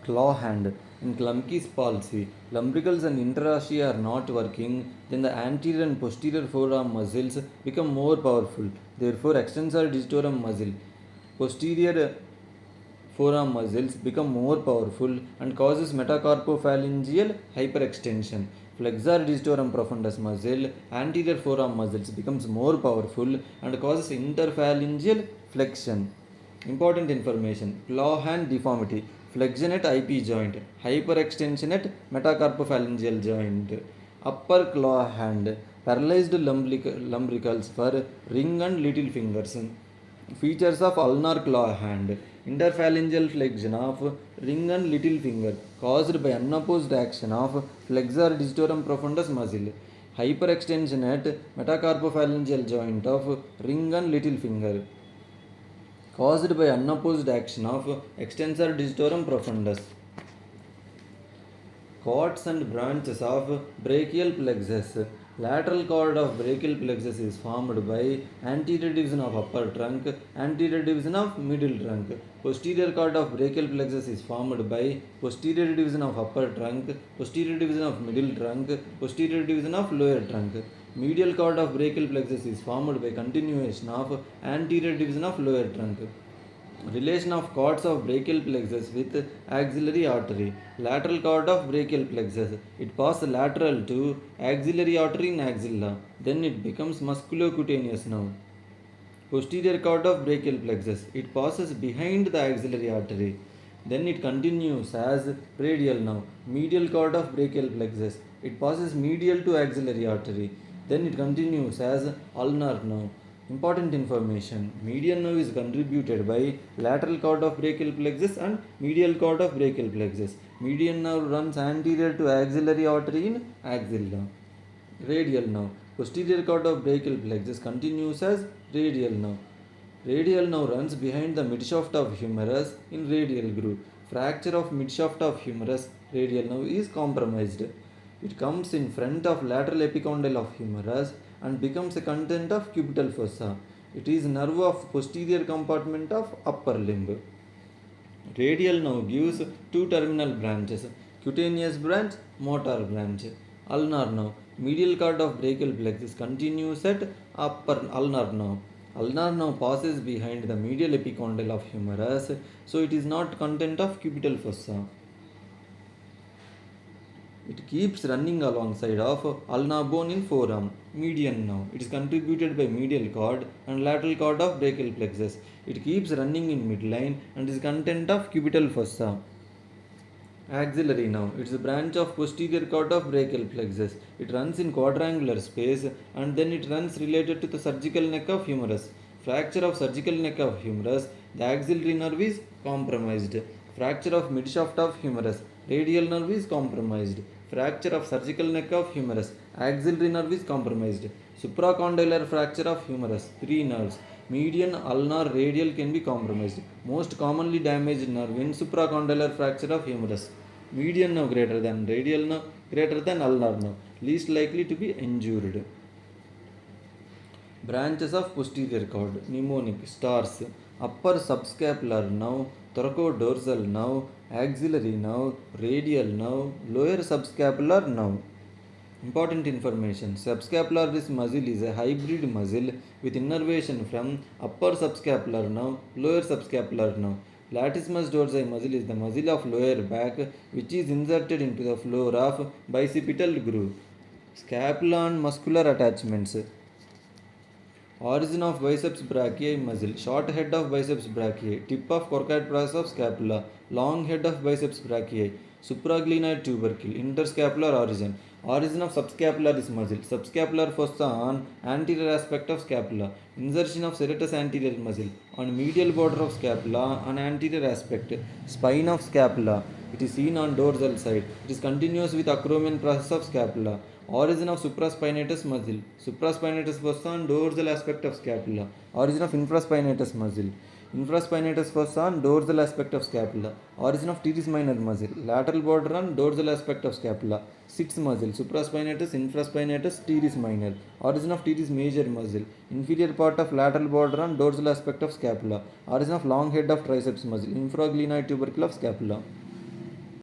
Claw hand. In Klumpke's palsy, lumbricals and interosseous are not working, then the anterior and posterior forearm muscles become more powerful. Therefore, extensor digitorum muscle, posterior forearm muscles become more powerful and causes metacarpophalangeal hyperextension. Flexor digitorum profundus muscle, anterior forearm muscles becomes more powerful and causes interphalangeal flexion. Important information: claw hand deformity, flexion at IP joint, hyperextension at metacarpophalangeal joint. Upper claw hand, paralyzed lumbricals for ring and little fingers. Features of ulnar claw hand: interphalangeal flexion of ring and little finger caused by unopposed action of flexor digitorum profundus muscle. Hyperextension at metacarpophalangeal joint of ring and little finger caused by unopposed action of extensor digitorum profundus. Cords and branches of brachial plexus. Lateral cord of brachial plexus is formed by anterior division of upper trunk, anterior division of middle trunk. Posterior cord of brachial plexus is formed by posterior division of upper trunk, posterior division of middle trunk, posterior division of lower trunk. Medial cord of brachial plexus is formed by continuation of anterior division of lower trunk. Relation of cords of brachial plexus with axillary artery. Lateral cord of brachial plexus. It passes lateral to axillary artery in axilla. Then it becomes musculocutaneous nerve. Posterior cord of brachial plexus. It passes behind the axillary artery. Then it continues as radial nerve. Medial cord of brachial plexus. It passes medial to axillary artery. Then it continues as ulnar nerve. Important information: median nerve is contributed by lateral cord of brachial plexus and medial cord of brachial plexus. Median nerve runs anterior to axillary artery in axilla. Radial nerve. Posterior cord of brachial plexus continues as radial nerve. Radial nerve runs behind the midshaft of humerus in radial groove. Fracture of midshaft of humerus, radial nerve is compromised. It comes in front of lateral epicondyle of humerus and becomes a content of cubital fossa. It is nerve of posterior compartment of upper limb. Radial nerve gives two terminal branches: cutaneous branch, motor branch. Ulnar nerve. Medial cord of brachial plexus continues at upper ulnar nerve. Ulnar nerve passes behind the medial epicondyle of humerus, so it is not content of cubital fossa. It keeps running alongside of ulnar bone in forearm. Median nerve. It is contributed by medial cord and lateral cord of brachial plexus. It keeps running in midline and is content of cubital fossa. Axillary nerve. It is a branch of posterior cord of brachial plexus. It runs in quadrangular space and then it runs related to the surgical neck of humerus. Fracture of surgical neck of humerus. The axillary nerve is compromised. Fracture of midshaft of humerus. Radial nerve is compromised. Fracture of surgical neck of humerus. Axillary nerve is compromised. Supracondylar fracture of humerus. 3 nerves. Median, ulnar, radial can be compromised. Most commonly damaged nerve in supracondylar fracture of humerus. Median nerve greater than radial nerve, greater than ulnar nerve. Least likely to be injured. Branches of posterior cord. Mnemonic. Stars. Upper subscapular nerve, thoracodorsal nerve, axillary nerve, radial nerve, lower subscapular nerve. Important information: subscapularis muscle is a hybrid muscle with innervation from upper subscapular nerve, lower subscapular nerve. Latissimus dorsi muscle is the muscle of lower back which is inserted into the floor of bicipital groove. Scapula and muscular attachments. Origin of biceps brachii muscle. Short head of biceps brachii. Tip of coracoid process of scapula. Long head of biceps brachii. Supraglenoid tubercle. Interscapular origin. Origin of subscapularis muscle. Subscapular fossa on anterior aspect of scapula. Insertion of serratus anterior muscle on medial border of scapula on anterior aspect. Spine of scapula. It is seen on dorsal side. It is continuous with acromion process of scapula. Origin of supraspinatus muscle. Supraspinatus fossa on dorsal aspect of scapula. Origin of infraspinatus muscle. Infraspinatus fossa on dorsal aspect of scapula. Origin of teres minor muscle. Lateral border on dorsal aspect of scapula. Sixth muscle. Supraspinatus, infraspinatus, teres minor. Origin of teres major muscle. Inferior part of lateral border on dorsal aspect of scapula. Origin of long head of triceps muscle. Infraglenoid tubercle of scapula.